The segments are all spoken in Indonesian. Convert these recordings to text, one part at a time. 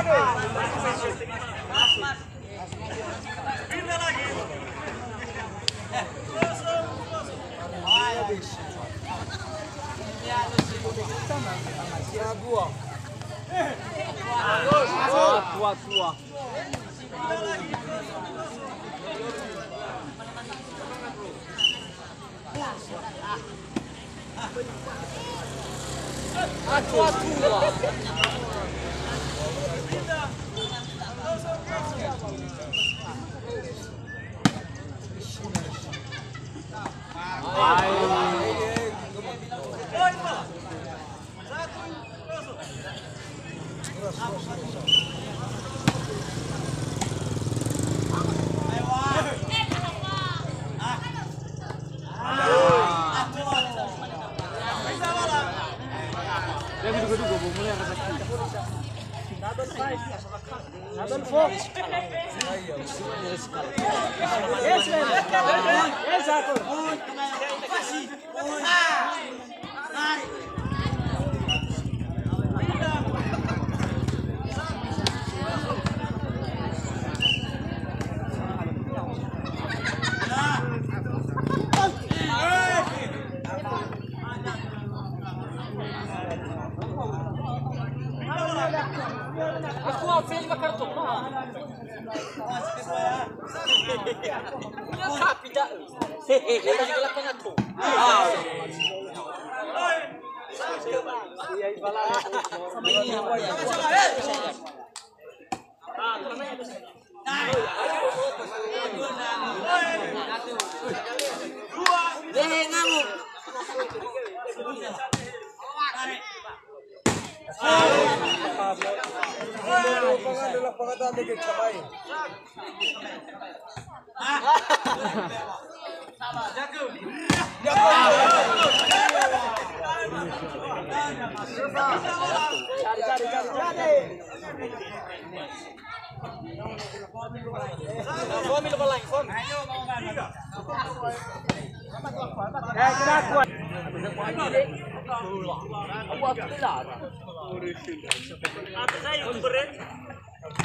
Tua.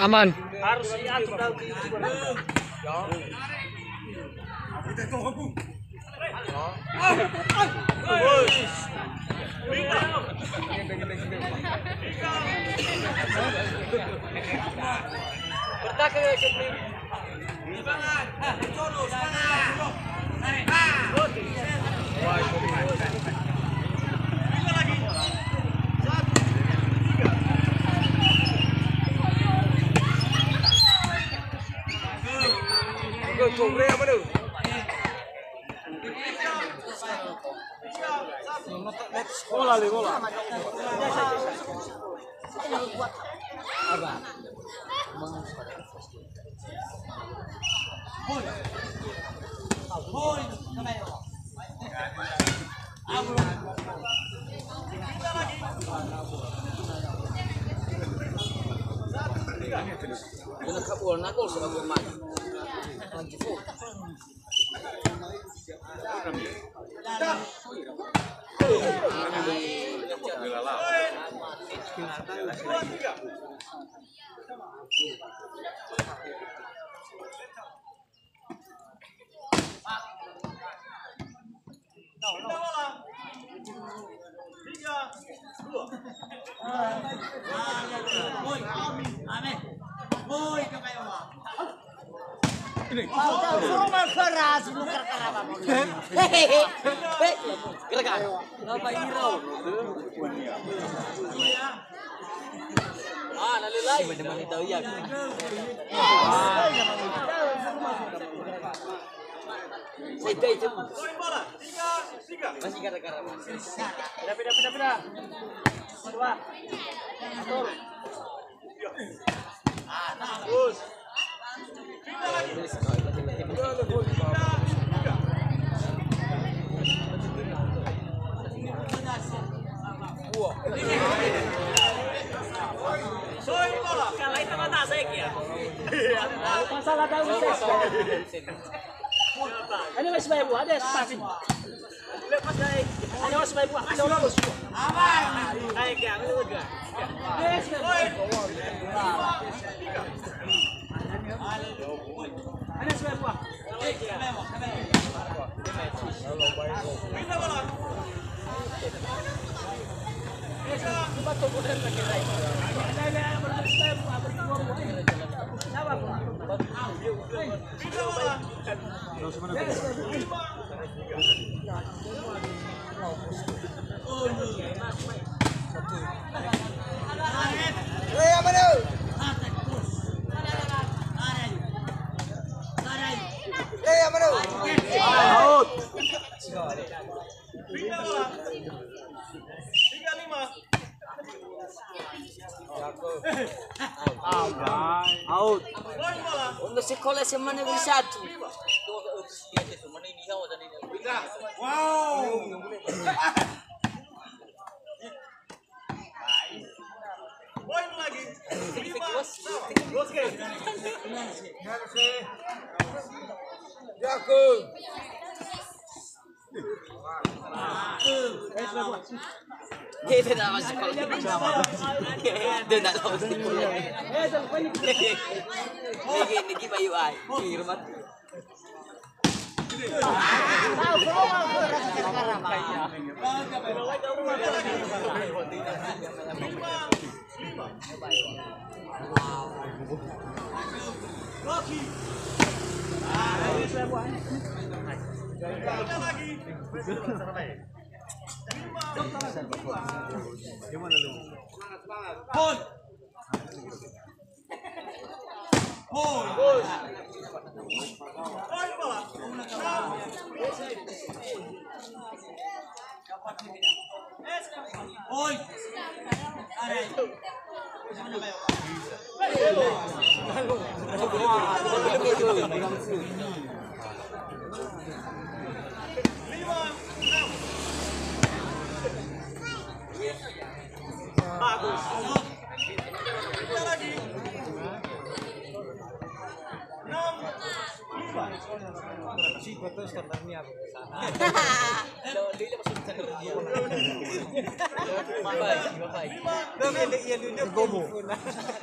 Aman. Harus diatur dalam Masalah tahu Ano mas may buah des pasti. Lepas dari ano mas may buah ano lulus. Aman. Kayak gitu enggak. Yes. Out. Untuk sekolah semana bisa tu. Wow. Poin lagi. Jago. Dia nak masuk sekolah. Dia nak masuk sekolah. Negi bayu ai. Kirmat.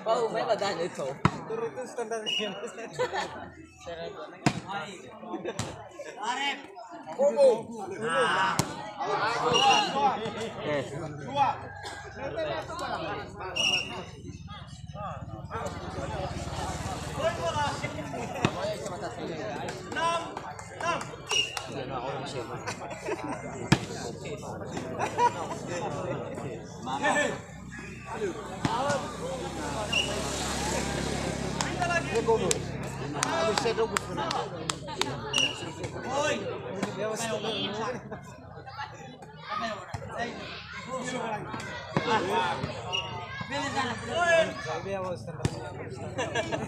Bau mai badan itu. Turut standarnya. Arif. Kobo. Dua.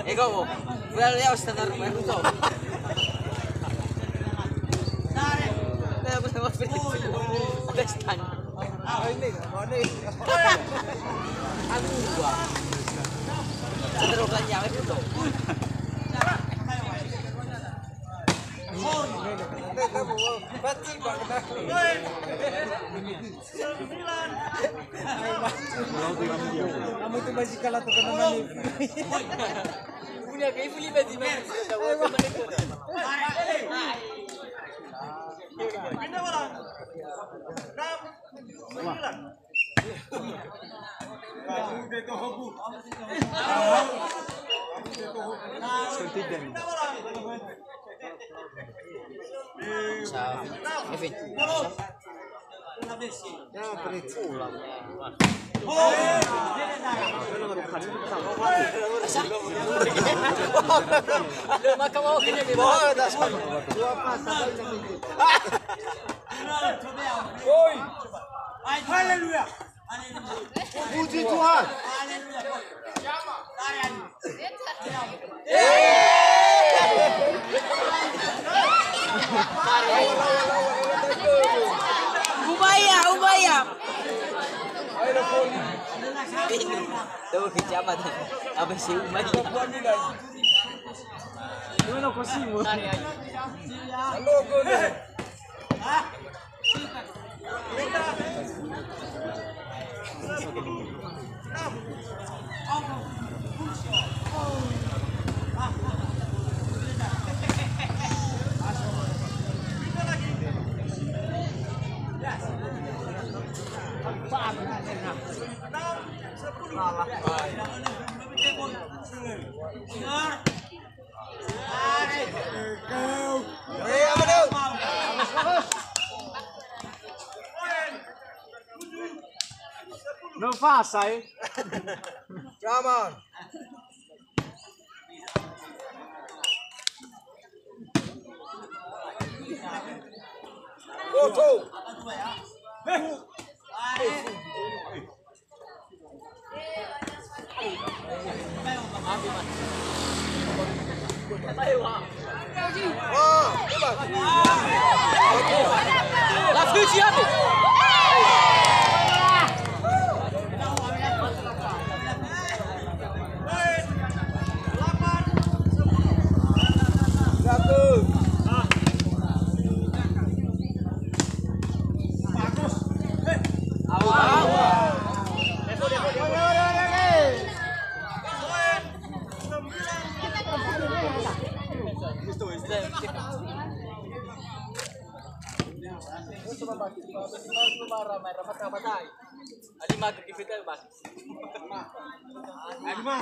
Ego, voy a standar rumah itu. Saya bersama Pakistan. Ini, mana? Aku dua. Cenderung yang itu. Kamu itu basikal atau kenapa nih? Punya kayak beli basikal. Pindah orang. Puji Tuhan. Ubaya. Tahu siapa tadi? Apa sih Ubaya? Gimana kosimu? Halo, Não faça aí. Come on. Go. La fuji api. Alima kita bas. Alima.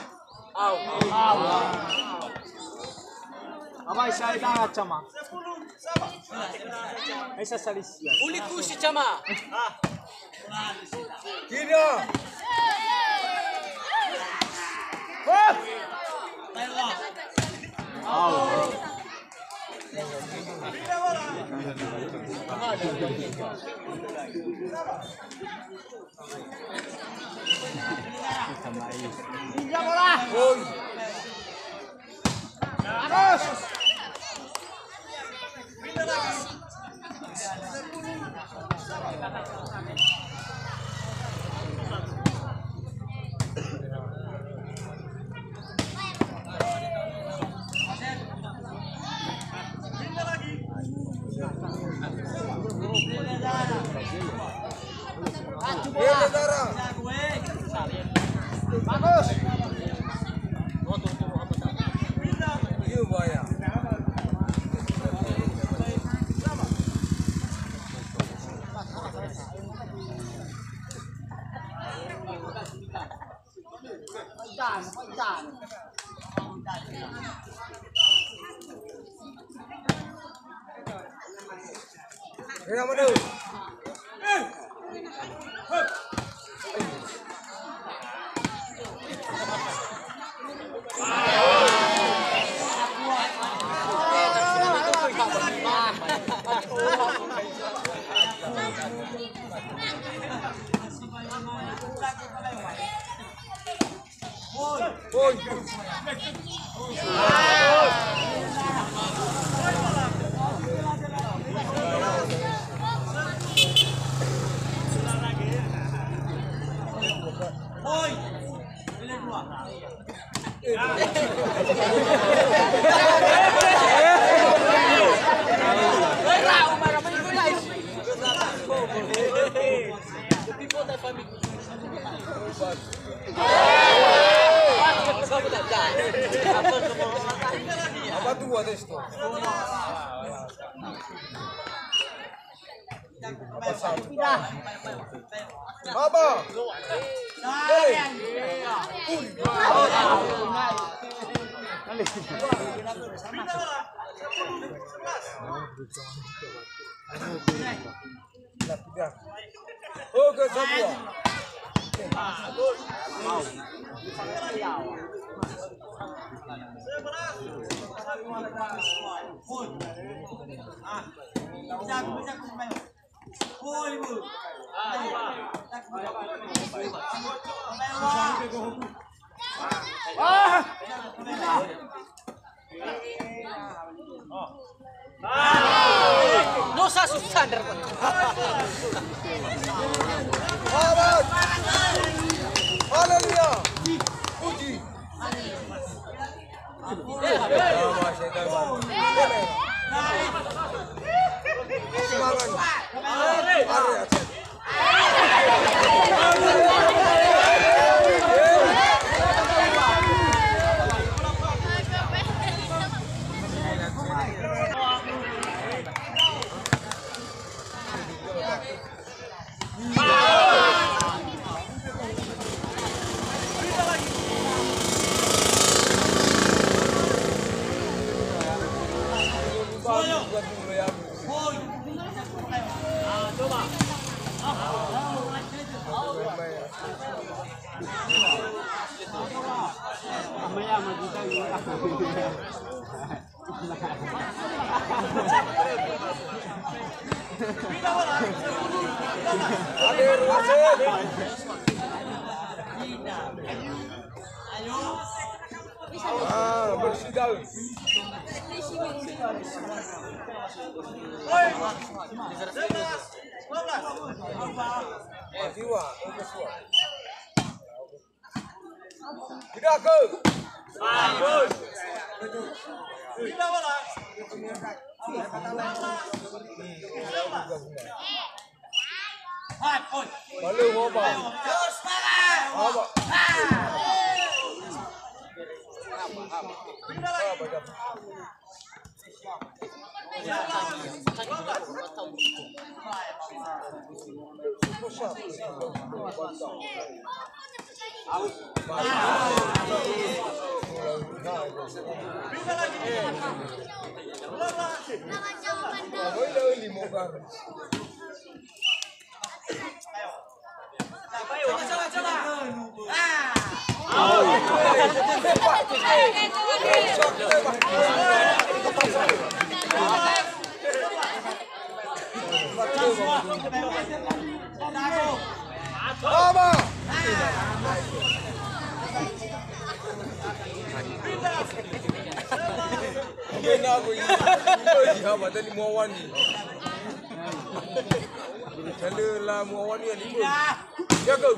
Amai saya dah cama. Esa salisia. Uli kusi chama. Kira. Bagus. Yang mana? Apa tu ada itu? Apa? Oke, semua. Dosa standar. Haleluya. Puji. Mamaya magkita yung Hadir wasit. Bersidang. Jiwa, tidak ke. Bagus. Lalu apa? Apa? Mama. Kena aku ini apa tadi muawan ni. Kalau lah muawan ni lima. Ya kau.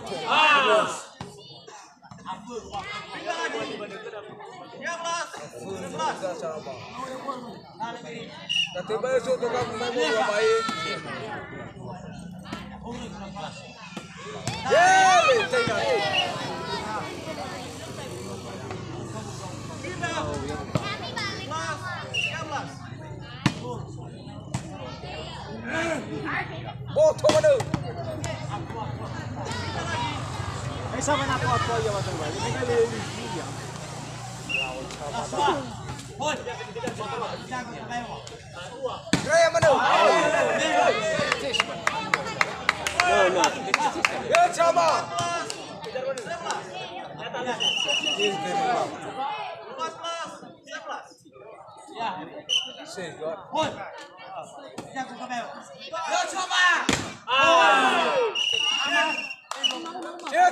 Kata besok tu kamu main bola baik. Yeay, tengok. Botol mana? sama na ako ya water bali. May kali ya. Gaya mana? No. Ya sama. Ya